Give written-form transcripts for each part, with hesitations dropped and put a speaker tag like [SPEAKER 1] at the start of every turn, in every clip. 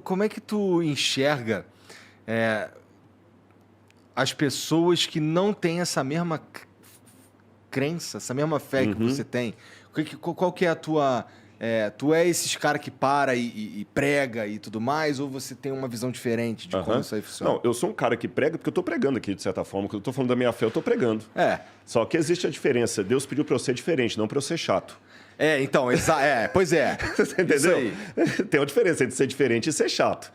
[SPEAKER 1] Como é que tu enxerga as pessoas que não têm essa mesma crença, essa mesma fé que você tem? Qual que é a tua... tu é esses cara que para e prega e tudo mais, ou você tem uma visão diferente de como isso aí funciona?
[SPEAKER 2] Não, eu sou um cara que prega porque eu tô pregando aqui, de certa forma. Quando eu tô falando da minha fé, eu tô pregando. Só que existe a diferença. Deus pediu para eu ser diferente, não para eu ser chato.
[SPEAKER 1] Então, pois é.
[SPEAKER 2] Você entendeu? Tem uma diferença entre ser diferente e ser chato.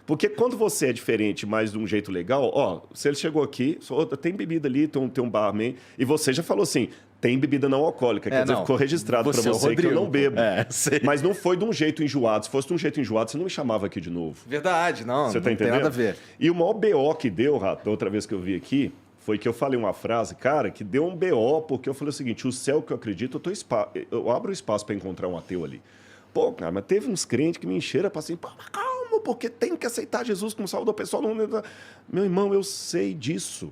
[SPEAKER 2] Porque quando você é diferente, mas de um jeito legal, ó, se ele chegou aqui, tem bebida ali, tem um barman, e você já falou assim, tem bebida não alcoólica, quer dizer, ficou registrado para você que eu não bebo. Mas não foi de um jeito enjoado. Se fosse de um jeito enjoado, você não me chamava aqui de novo.
[SPEAKER 1] Verdade, não,
[SPEAKER 2] você tá entendendo?
[SPEAKER 1] Tem nada a ver.
[SPEAKER 2] E o maior BO que deu, Rato, da outra vez que eu vi aqui, foi que eu falei uma frase, cara, que deu um BO, porque eu falei o seguinte, o céu que eu acredito, eu abro espaço para encontrar um ateu ali. Pô, cara, mas teve uns crentes que me encheram para assim, pô, mas calma, porque tem que aceitar Jesus como salvador pessoal. Meu irmão, eu sei disso.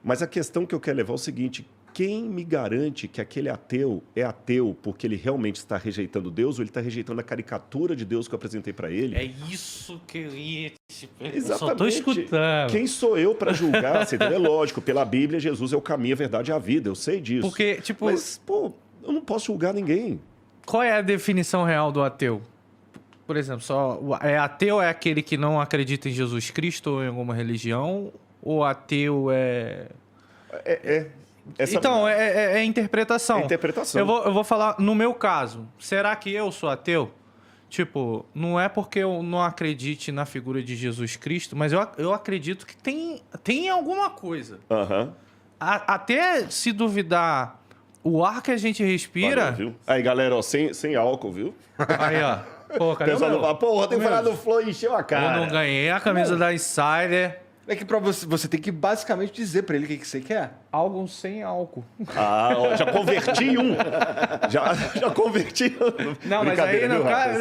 [SPEAKER 2] Mas a questão que eu quero levar é o seguinte, quem me garante que aquele ateu é ateu porque ele realmente está rejeitando Deus ou ele está rejeitando a caricatura de Deus que eu apresentei para ele?
[SPEAKER 3] É isso que eu ia te perguntar.
[SPEAKER 2] Exatamente.
[SPEAKER 3] Só tô escutando.
[SPEAKER 2] Quem sou eu para julgar? Assim, é lógico, pela Bíblia, Jesus é o caminho, a verdade e a vida. Eu sei disso.
[SPEAKER 3] Porque, tipo...
[SPEAKER 2] Mas, pô, eu não posso julgar ninguém.
[SPEAKER 3] Qual é a definição real do ateu? Por exemplo, ateu é aquele que não acredita em Jesus Cristo ou em alguma religião? Ou ateu é... Então, é interpretação.
[SPEAKER 2] É interpretação.
[SPEAKER 3] Eu vou falar, no meu caso, será que eu sou ateu? Tipo, não é porque eu não acredite na figura de Jesus Cristo, mas eu acredito que tem alguma coisa. Até se duvidar, o ar que a gente respira...
[SPEAKER 2] Valeu, viu? Aí, galera, ó, sem álcool, viu?
[SPEAKER 3] Aí, ó. Pô, cadê
[SPEAKER 2] o pessoal fala, porra, tem que falar do Flow e encheu a cara.
[SPEAKER 3] Eu não ganhei a camisa da Insider.
[SPEAKER 1] É que pra você tem que basicamente dizer pra ele o que você quer.
[SPEAKER 3] Algo sem álcool.
[SPEAKER 2] Ó, já converti um. Já converti um.
[SPEAKER 3] Não, mas aí, não, cara,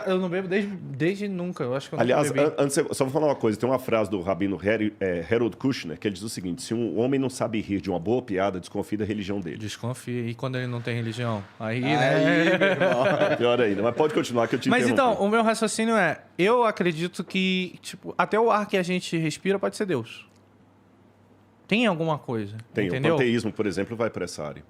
[SPEAKER 3] eu não bebo desde nunca. Eu acho que eu nunca bebi.
[SPEAKER 2] Antes, só vou falar uma coisa. Tem uma frase do rabino Harold Kushner, que ele diz o seguinte, se um homem não sabe rir de uma boa piada, desconfie da religião dele.
[SPEAKER 3] Desconfia. E quando ele não tem religião? Aí,
[SPEAKER 1] né?
[SPEAKER 2] Pior ainda. Mas pode continuar que eu te
[SPEAKER 3] Mas
[SPEAKER 2] interrompi.
[SPEAKER 3] então, o meu raciocínio é, eu acredito que, tipo, até o ar que a gente respira pode ser Deus. Tem alguma coisa, entendeu?
[SPEAKER 2] O panteísmo, por exemplo, vai para essa área.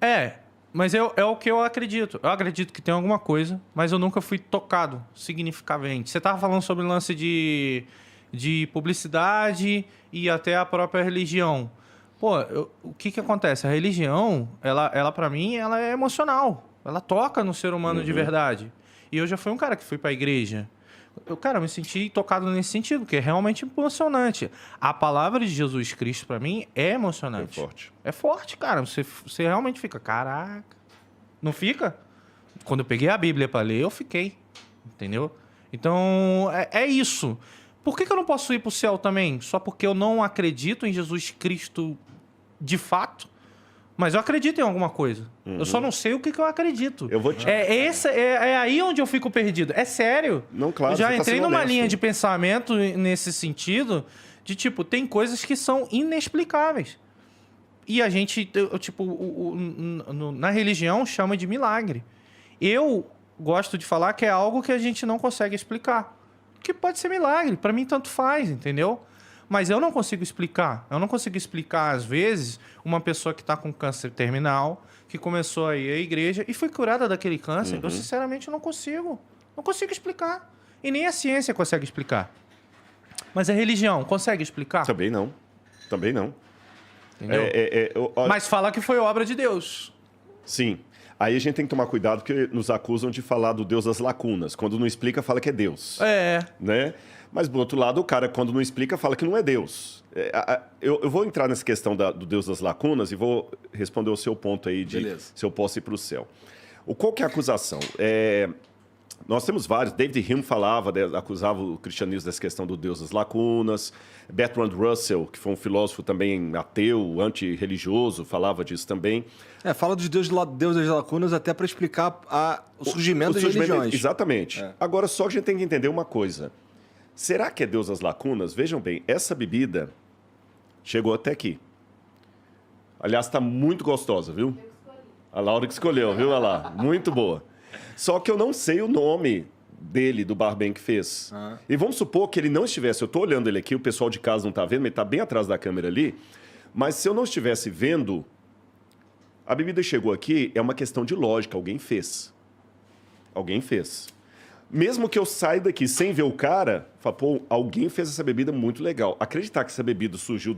[SPEAKER 3] Mas é o que eu acredito. Eu acredito que tem alguma coisa, mas eu nunca fui tocado significativamente. Você estava falando sobre o lance de publicidade e até a própria religião. Pô, o que acontece? A religião, ela para mim, ela é emocional. Ela toca no ser humano de verdade. E eu já fui um cara que fui para a igreja. Eu me senti tocado nesse sentido, porque é realmente emocionante. A palavra de Jesus Cristo, pra mim, é emocionante.
[SPEAKER 2] É forte.
[SPEAKER 3] É forte, cara. Você realmente fica, caraca. Não fica? Quando eu peguei a Bíblia pra ler, eu fiquei. Entendeu? Então, é isso. Por que eu não posso ir pro céu também? Só porque eu não acredito em Jesus Cristo de fato? Mas eu acredito em alguma coisa. Eu só não sei o que eu acredito.
[SPEAKER 2] Eu vou te...
[SPEAKER 3] É aí onde eu fico perdido. É sério.
[SPEAKER 2] Não, claro.
[SPEAKER 3] Eu já
[SPEAKER 2] você
[SPEAKER 3] entrei
[SPEAKER 2] tá sendo
[SPEAKER 3] numa
[SPEAKER 2] honesto.
[SPEAKER 3] linha de pensamento nesse sentido de, tipo, tem coisas que são inexplicáveis. E a gente, na religião, chama de milagre. Eu gosto de falar que é algo que a gente não consegue explicar. Que pode ser milagre. Pra mim, tanto faz, entendeu? Mas eu não consigo explicar. Eu não consigo explicar, às vezes, uma pessoa que está com câncer terminal, que começou a ir à igreja e foi curada daquele câncer. Eu, sinceramente, não consigo. Não consigo explicar. E nem a ciência consegue explicar. Mas a religião consegue explicar?
[SPEAKER 2] Também não. Também não.
[SPEAKER 3] Entendeu? Mas fala que foi obra de Deus.
[SPEAKER 2] Sim. Aí a gente tem que tomar cuidado porque nos acusam de falar do Deus das lacunas. Quando não explica, fala que é Deus. Né? Mas, do outro lado, o cara, quando não explica, fala que não é Deus. Eu vou entrar nessa questão do Deus das lacunas e vou responder o seu ponto aí de se eu posso ir para o céu. Qual que é a acusação? Nós temos vários. David Hume acusava o cristianismo dessa questão do Deus das lacunas. Bertrand Russell, que foi um filósofo também ateu, antirreligioso, falava disso também.
[SPEAKER 1] Fala de Deus das lacunas até para explicar o surgimento das religiões.
[SPEAKER 2] Exatamente. Agora, só que a gente tem que entender uma coisa. Será que é Deus das lacunas? Vejam bem, essa bebida chegou até aqui. Aliás, está muito gostosa, viu? A Laura que escolheu, viu? Olha lá, muito boa. Só que eu não sei o nome dele, do barman que fez. E vamos supor que ele não estivesse... Eu estou olhando ele aqui, o pessoal de casa não está vendo, ele está bem atrás da câmera ali. Mas se eu não estivesse vendo, a bebida chegou aqui, é uma questão de lógica, alguém fez. Alguém fez. Mesmo que eu saia daqui sem ver o cara, falo, pô, alguém fez essa bebida muito legal. Acreditar que essa bebida surgiu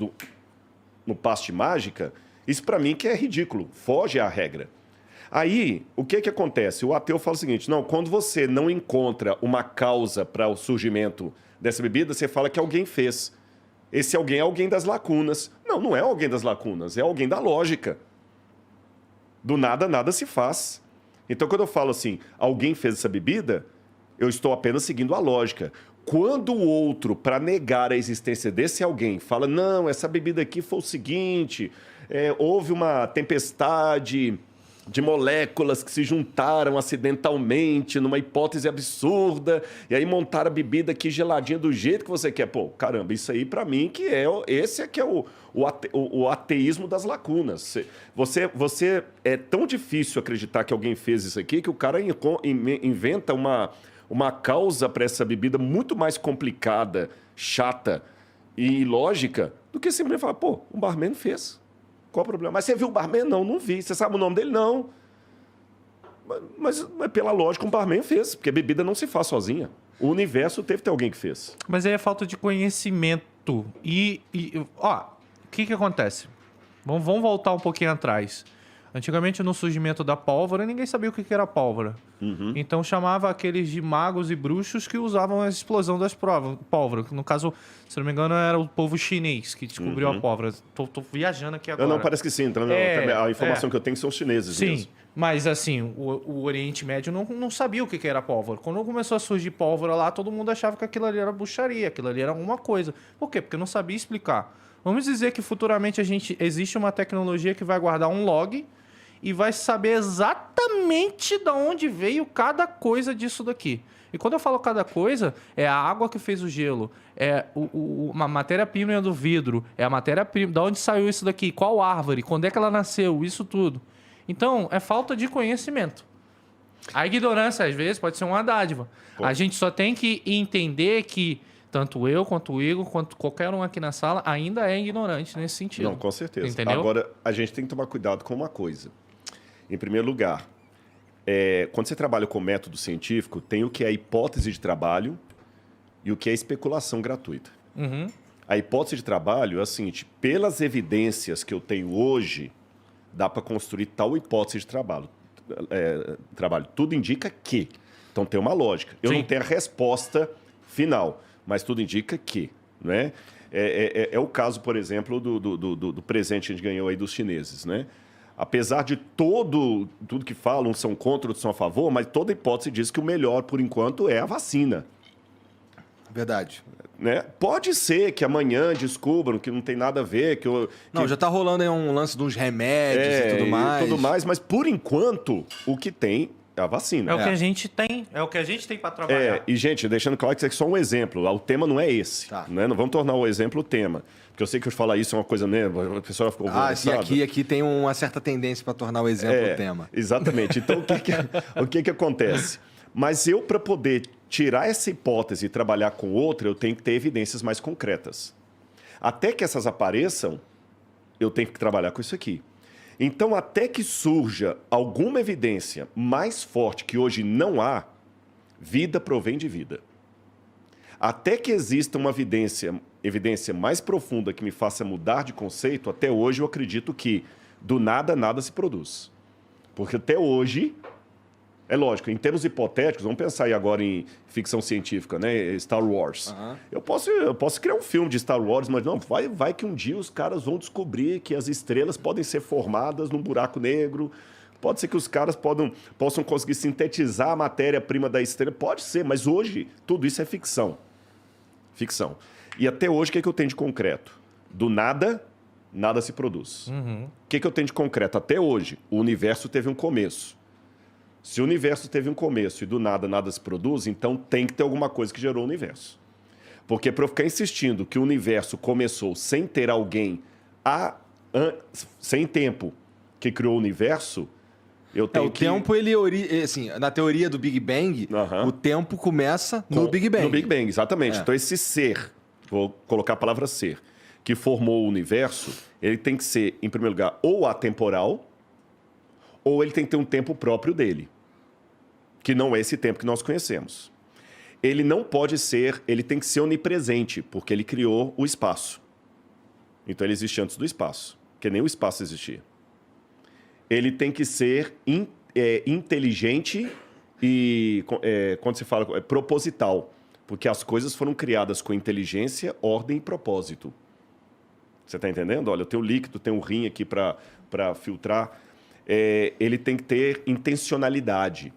[SPEAKER 2] no passe de mágica, isso para mim que é ridículo, foge à regra. Aí, o que acontece? O ateu fala o seguinte, não, quando você não encontra uma causa para o surgimento dessa bebida, você fala que alguém fez. Esse alguém é alguém das lacunas. Não, não é alguém das lacunas, é alguém da lógica. Do nada, nada se faz. Então, quando eu falo assim, alguém fez essa bebida, eu estou apenas seguindo a lógica. Quando o outro, para negar a existência desse alguém, fala, não, essa bebida aqui foi o seguinte, houve uma tempestade de moléculas que se juntaram acidentalmente numa hipótese absurda, e aí montaram a bebida aqui geladinha do jeito que você quer. Pô, caramba, isso aí para mim que esse é que é o ateísmo das lacunas. Você é tão difícil acreditar que alguém fez isso aqui que o cara inventa uma causa para essa bebida muito mais complicada, chata e ilógica do que simplesmente falar, pô, um barman fez. Qual o problema? Mas você viu o barman? Não, não vi. Você sabe o nome dele? Não. Mas pela lógica, um barman fez, porque a bebida não se faz sozinha. O universo teve que ter alguém que fez.
[SPEAKER 3] Mas aí é falta de conhecimento. Ó, o que acontece? Vamos voltar um pouquinho atrás. Antigamente, no surgimento da pólvora, ninguém sabia o que era pólvora. Uhum. Então, chamava aqueles de magos e bruxos que usavam a explosão das pólvora. No caso, se não me engano, era o povo chinês que descobriu a pólvora. Tô viajando aqui agora.
[SPEAKER 2] Não, parece que sim. Então, a informação que eu tenho são os chineses
[SPEAKER 3] sim,
[SPEAKER 2] mesmo.
[SPEAKER 3] Mas assim, o Oriente Médio não sabia o que era pólvora. Quando começou a surgir pólvora lá, todo mundo achava que aquilo ali era bruxaria, aquilo ali era alguma coisa. Por quê? Porque não sabia explicar. Vamos dizer que futuramente existe uma tecnologia que vai guardar um log e vai saber exatamente de onde veio cada coisa disso daqui. E quando eu falo cada coisa, é a água que fez o gelo, é uma matéria-prima do vidro, é a matéria-prima, de onde saiu isso daqui, qual árvore, quando é que ela nasceu, isso tudo. Então, é falta de conhecimento. A ignorância, às vezes, pode ser uma dádiva. Pô. A gente só tem que entender que tanto eu, quanto o Igor, quanto qualquer um aqui na sala, ainda é ignorante nesse sentido.
[SPEAKER 2] Não, com certeza.
[SPEAKER 3] Entendeu?
[SPEAKER 2] Agora, a gente tem que tomar cuidado com uma coisa. Em primeiro lugar, quando você trabalha com método científico, tem o que é a hipótese de trabalho e o que é especulação gratuita.
[SPEAKER 3] Uhum.
[SPEAKER 2] A hipótese de trabalho é a seguinte, pelas evidências que eu tenho hoje, dá para construir tal hipótese de trabalho. Tudo indica que. Então tem uma lógica. Eu não tenho a resposta final, mas tudo indica que. Né? É o caso, por exemplo, do presente que a gente ganhou aí dos chineses, né? Apesar de tudo que falam, uns são contra, outros são a favor, mas toda hipótese diz que o melhor, por enquanto, é a vacina.
[SPEAKER 1] Verdade.
[SPEAKER 2] Né? Pode ser que amanhã descubram que não tem nada a ver.
[SPEAKER 1] Não, já tá rolando aí um lance de uns remédios e tudo mais.
[SPEAKER 2] Mas, por enquanto, o que tem é a vacina.
[SPEAKER 3] É o que a gente tem. É o que a gente tem para trabalhar.
[SPEAKER 2] E, gente, deixando claro que isso aqui é só um exemplo. O tema não é esse. Tá. Né? Não vamos tornar o exemplo o tema. Porque eu sei que eu falar isso é uma coisa mesmo, a pessoa ficou
[SPEAKER 1] e aqui tem uma certa tendência para tornar o exemplo o tema.
[SPEAKER 2] Exatamente. Então, o que acontece? Mas eu, para poder tirar essa hipótese e trabalhar com outra, eu tenho que ter evidências mais concretas. Até que essas apareçam, eu tenho que trabalhar com isso aqui. Então, até que surja alguma evidência mais forte que hoje não há, vida provém de vida. Até que exista uma evidência mais profunda que me faça mudar de conceito, até hoje eu acredito que do nada, nada se produz. Porque até hoje, é lógico, em termos hipotéticos, vamos pensar aí agora em ficção científica, né? Star Wars. Uhum. Eu posso criar um filme de Star Wars, mas não, vai que um dia os caras vão descobrir que as estrelas podem ser formadas num buraco negro. Pode ser que os caras possam conseguir sintetizar a matéria-prima da estrela. Pode ser, mas hoje tudo isso é ficção. Ficção. E até hoje, o que eu tenho de concreto? Do nada, nada se produz.
[SPEAKER 3] Uhum.
[SPEAKER 2] O que eu tenho de concreto? Até hoje, o universo teve um começo. Se o universo teve um começo e do nada, nada se produz, então tem que ter alguma coisa que gerou o universo. Porque para eu ficar insistindo que o universo começou sem ter alguém sem tempo que criou o universo,
[SPEAKER 1] tempo, ele assim, na teoria do Big Bang, o tempo começa no Big Bang.
[SPEAKER 2] No Big Bang, exatamente. Então, esse ser, vou colocar a palavra ser, que formou o universo, ele tem que ser, em primeiro lugar, ou atemporal, ou ele tem que ter um tempo próprio dele, que não é esse tempo que nós conhecemos. Ele não pode ser, ele tem que ser onipresente, porque ele criou o espaço. Então, ele existe antes do espaço, porque nem o espaço existia. Ele tem que ser inteligente e, quando se fala, proposital, porque as coisas foram criadas com inteligência, ordem e propósito. Você está entendendo? Olha, eu tenho líquido, tenho um rim aqui para filtrar. Ele tem que ter intencionalidade.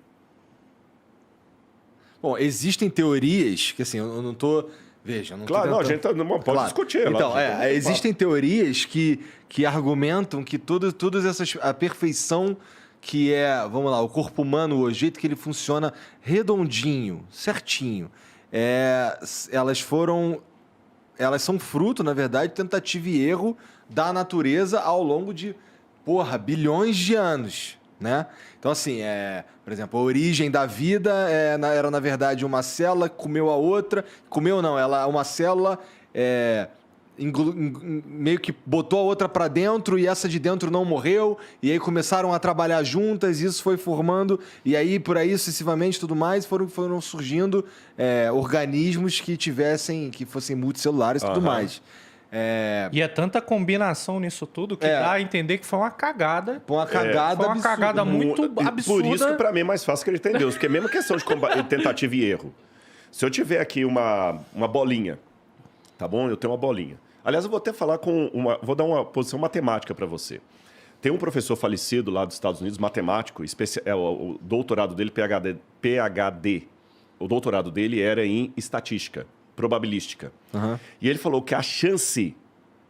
[SPEAKER 1] Bom, existem teorias que, assim, eu não estou... Veja, não
[SPEAKER 2] claro, não, a gente pode discutir.
[SPEAKER 1] Então, existem teorias que argumentam que todas essas... A perfeição que vamos lá, o corpo humano, o jeito que ele funciona redondinho, certinho, elas são fruto, na verdade, de tentativa e erro da natureza ao longo de, bilhões de anos, né? Então, assim, por exemplo, a origem da vida era, na verdade, uma célula que comeu a outra. Comeu não, uma célula meio que botou a outra para dentro e essa de dentro não morreu. E aí começaram a trabalhar juntas, isso foi formando. E aí, por aí, sucessivamente, tudo mais, foram surgindo organismos que fossem multicelulares e tudo mais.
[SPEAKER 3] E é tanta combinação nisso tudo que dá a entender que foi uma cagada.
[SPEAKER 1] Foi uma cagada
[SPEAKER 3] muito absurda.
[SPEAKER 2] Por isso que, para mim, é mais fácil acreditar em Deus. Porque é a mesma questão de tentativa e erro. Se eu tiver aqui uma bolinha, tá bom? Eu tenho uma bolinha. Aliás, eu vou até falar vou dar uma posição matemática para você. Tem um professor falecido lá dos Estados Unidos, matemático, o doutorado dele, PhD. O doutorado dele era em estatística, probabilística. Uhum. E ele falou que a chance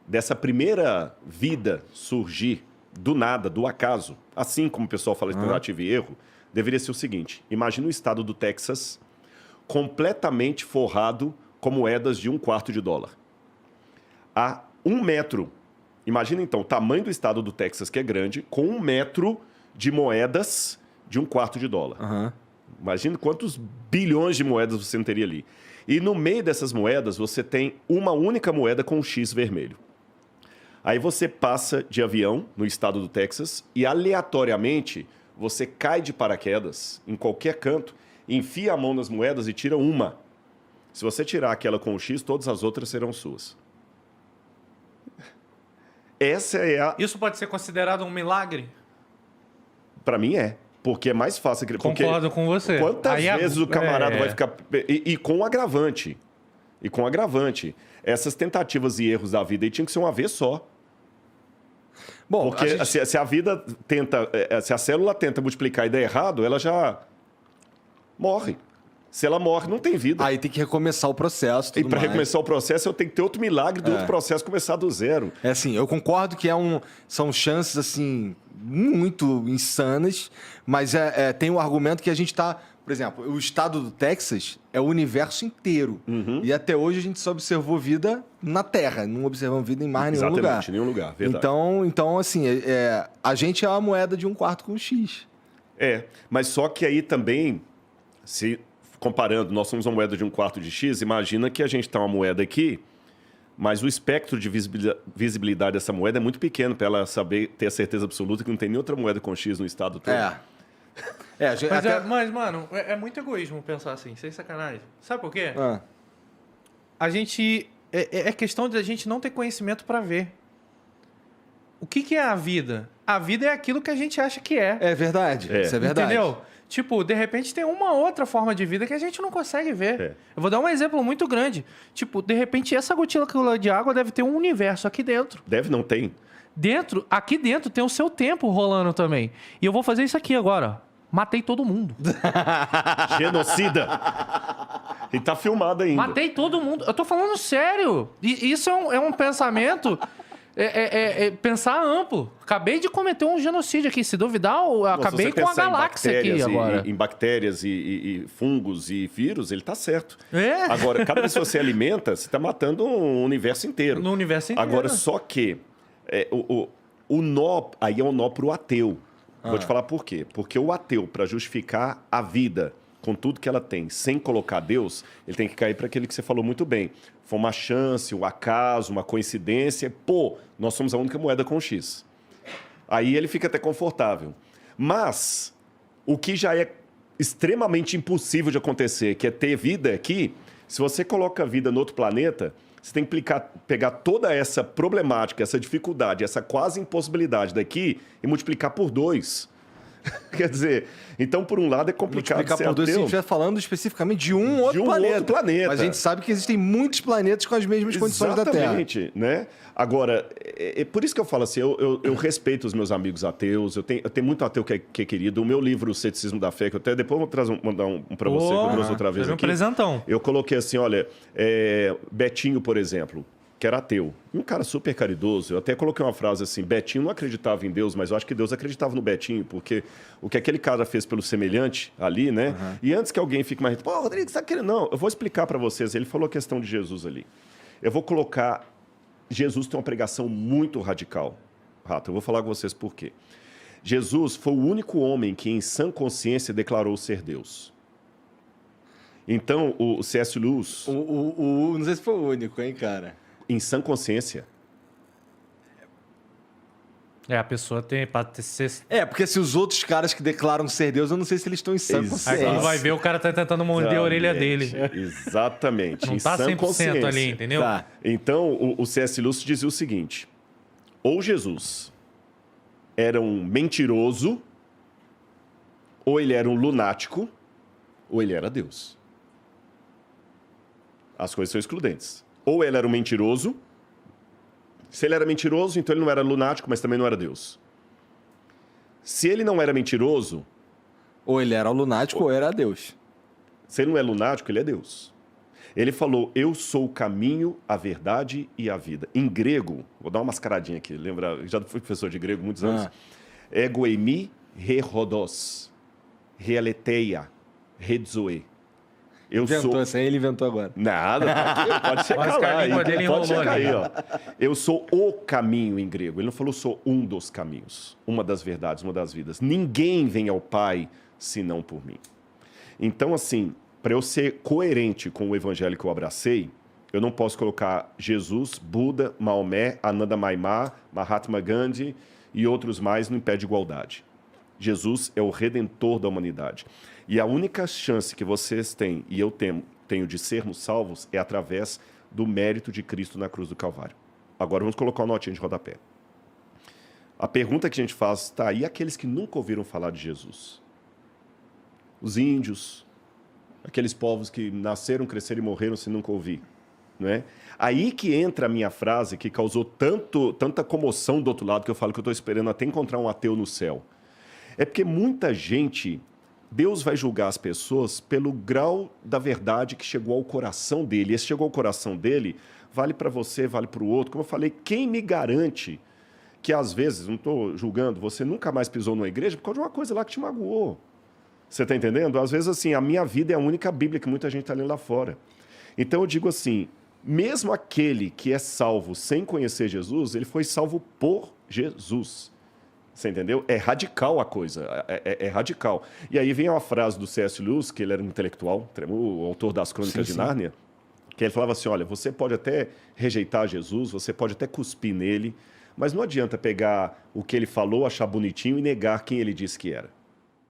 [SPEAKER 2] dessa primeira vida surgir do nada, do acaso, assim como o pessoal fala de tentativa e erro, deveria ser o seguinte: imagina o estado do Texas completamente forrado com moedas de $0,25. A 1 metro. Imagina, então, o tamanho do estado do Texas, que é grande, com 1 metro de moedas de $0,25. Uhum. Imagina quantos bilhões de moedas você não teria ali. E no meio dessas moedas, você tem uma única moeda com um X vermelho. Aí você passa de avião no estado do Texas e, aleatoriamente, você cai de paraquedas em qualquer canto, enfia a mão nas moedas e tira uma. Se você tirar aquela com o X, todas as outras serão suas. Essa é
[SPEAKER 3] Isso pode ser considerado um milagre?
[SPEAKER 2] Para mim é. Porque é mais fácil...
[SPEAKER 3] Concordo com você.
[SPEAKER 2] Quantas vezes o camarada vai ficar... E com agravante. Essas tentativas e erros da vida aí tinham que ser uma vez só. Bom, porque se a vida tenta... Se a célula tenta multiplicar e der errado, ela já morre. Se ela morre, não tem vida.
[SPEAKER 1] Aí tem que recomeçar o processo.
[SPEAKER 2] E para recomeçar o processo, eu tenho que ter outro milagre do outro processo começar do zero.
[SPEAKER 1] Assim, eu concordo que são chances, assim, muito insanas, mas tem um argumento que a gente está... Por exemplo, o estado do Texas é o universo inteiro. Uhum. E até hoje a gente só observou vida na Terra, não observamos vida em mais nenhum lugar.
[SPEAKER 2] Exatamente, nenhum lugar, verdade.
[SPEAKER 1] Então assim, a gente é uma moeda de $0,25 com X.
[SPEAKER 2] Mas só que aí também, comparando, nós somos uma moeda de $0,25 de X, imagina que a gente está uma moeda aqui, mas o espectro de visibilidade dessa moeda é muito pequeno para ela ter a certeza absoluta que não tem nem outra moeda com X no estado todo.
[SPEAKER 3] Mas, mano, é muito egoísmo pensar assim, sem sacanagem. Sabe por quê? A gente... É questão de a gente não ter conhecimento para ver. O que é a vida? A vida é aquilo que a gente acha que é.
[SPEAKER 1] É verdade. Isso é verdade.
[SPEAKER 3] Entendeu? Tipo, de repente tem uma outra forma de vida que a gente não consegue ver. Eu vou dar um exemplo muito grande. Tipo, de repente essa gotícula de água deve ter um universo aqui dentro.
[SPEAKER 2] Não tem.
[SPEAKER 3] Aqui dentro tem o seu tempo rolando também. E eu vou fazer isso aqui agora. Matei todo mundo.
[SPEAKER 2] Genocida. E tá filmado ainda.
[SPEAKER 3] Matei todo mundo. Eu tô falando sério. E isso é um pensamento... pensar amplo. Acabei de cometer um genocídio aqui. Se duvidar, eu acabei com a galáxia aqui agora.
[SPEAKER 2] Em bactérias e fungos e vírus, ele tá certo. Agora, cada vez que você alimenta, você tá matando um universo inteiro.
[SPEAKER 3] No universo inteiro.
[SPEAKER 2] Agora, só que o nó, aí é um nó pro ateu. Vou te falar por quê. Porque o ateu, para justificar a vida com tudo que ela tem, sem colocar Deus, ele tem que cair para aquele que você falou muito bem. Foi uma chance, um acaso, uma coincidência. Pô, nós somos a única moeda com X. Aí ele fica até confortável. Mas o que já é extremamente impossível de acontecer, que é ter vida aqui, se você coloca a vida no outro planeta, você tem que pegar toda essa problemática, essa dificuldade, essa quase impossibilidade daqui e multiplicar por 2. Quer dizer, então, por um lado, é complicado
[SPEAKER 1] multiplicar
[SPEAKER 2] ser
[SPEAKER 1] por 2 se a gente
[SPEAKER 2] ateu.
[SPEAKER 1] estiver falando especificamente de um outro planeta. Mas a gente sabe que existem muitos planetas com as mesmas condições da Terra.
[SPEAKER 2] Exatamente, né? Agora, é por isso que eu falo assim, eu respeito os meus amigos ateus, eu tenho muito ateu que é querido. O meu livro, O Ceticismo da Fé, que eu até depois vou mandar um para você, que eu trouxe outra vez aqui.
[SPEAKER 3] Um presentão.
[SPEAKER 2] Eu coloquei assim, olha, Betinho, por exemplo, que era ateu, um cara super caridoso. Eu até coloquei uma frase assim, Betinho não acreditava em Deus, mas eu acho que Deus acreditava no Betinho, porque o que aquele cara fez pelo semelhante ali, né? Uhum. E antes que alguém fique mais... Pô, Rodrigo, você tá querendo... Não, eu vou explicar para vocês. Ele falou a questão de Jesus ali. Eu vou colocar... Jesus tem uma pregação muito radical. Rato, eu vou falar com vocês por quê. Jesus foi o único homem que, em sã consciência, declarou ser Deus. Então, o C.S. Lewis...
[SPEAKER 1] Não sei se foi o único, hein, cara?
[SPEAKER 2] Em sã consciência.
[SPEAKER 3] A pessoa tem para ser...
[SPEAKER 1] porque se os outros caras que declaram ser Deus, eu não sei se eles estão em sã consciência.
[SPEAKER 3] Aí quando vai ver, o cara tá tentando morder a orelha dele.
[SPEAKER 2] Exatamente.
[SPEAKER 3] Não tá 100% ali, entendeu?
[SPEAKER 2] Tá. Então, o C.S. Lewis dizia o seguinte, ou Jesus era um mentiroso, ou ele era um lunático, ou ele era Deus. As coisas são excludentes. Ou ele era um mentiroso. Se ele era mentiroso, então ele não era lunático, mas também não era Deus. Se ele não era mentiroso...
[SPEAKER 1] Ou ele era lunático ou era Deus.
[SPEAKER 2] Se ele não é lunático, ele é Deus. Ele falou, eu sou o caminho, a verdade e a vida. Em grego, vou dar uma mascaradinha aqui, lembra? Já fui professor de grego muitos anos. Ego eimi re rhodos, realetheia, redzoe.
[SPEAKER 1] Inventou essa aí, ele inventou agora.
[SPEAKER 2] Nada, pode checar lá. Pode checar aí, ó. Eu sou o caminho em grego. Ele não falou sou um dos caminhos, uma das verdades, uma das vidas. Ninguém vem ao Pai senão por mim. Então, assim, para eu ser coerente com o evangelho que eu abracei, eu não posso colocar Jesus, Buda, Maomé, Ananda Maimá, Mahatma Gandhi e outros mais no pé de igualdade. Jesus é o redentor da humanidade. E a única chance que vocês têm, e eu tenho de sermos salvos, é através do mérito de Cristo na cruz do Calvário. Agora vamos colocar uma notinha de rodapé. A pergunta que a gente faz, tá, e aqueles que nunca ouviram falar de Jesus? Os índios, aqueles povos que nasceram, cresceram e morreram sem nunca ouvir. Não é? Aí que entra a minha frase, que causou tanta comoção do outro lado, que eu falo que eu estou esperando até encontrar um ateu no céu. É porque muita gente... Deus vai julgar as pessoas pelo grau da verdade que chegou ao coração dele. E esse chegou ao coração dele, vale para você, vale para o outro. Como eu falei, quem me garante que às vezes, não estou julgando, você nunca mais pisou numa igreja por causa de uma coisa lá que te magoou? Você está entendendo? Às vezes, assim, a minha vida é a única Bíblia que muita gente está lendo lá fora. Então eu digo assim, mesmo aquele que é salvo sem conhecer Jesus, ele foi salvo por Jesus. Você entendeu? É radical a coisa, é radical. E aí vem uma frase do C.S. Lewis, que ele era um intelectual, o autor das Crônicas de Nárnia, que ele falava assim, olha, você pode até rejeitar Jesus, você pode até cuspir nele, mas não adianta pegar o que ele falou, achar bonitinho e negar quem ele disse que era.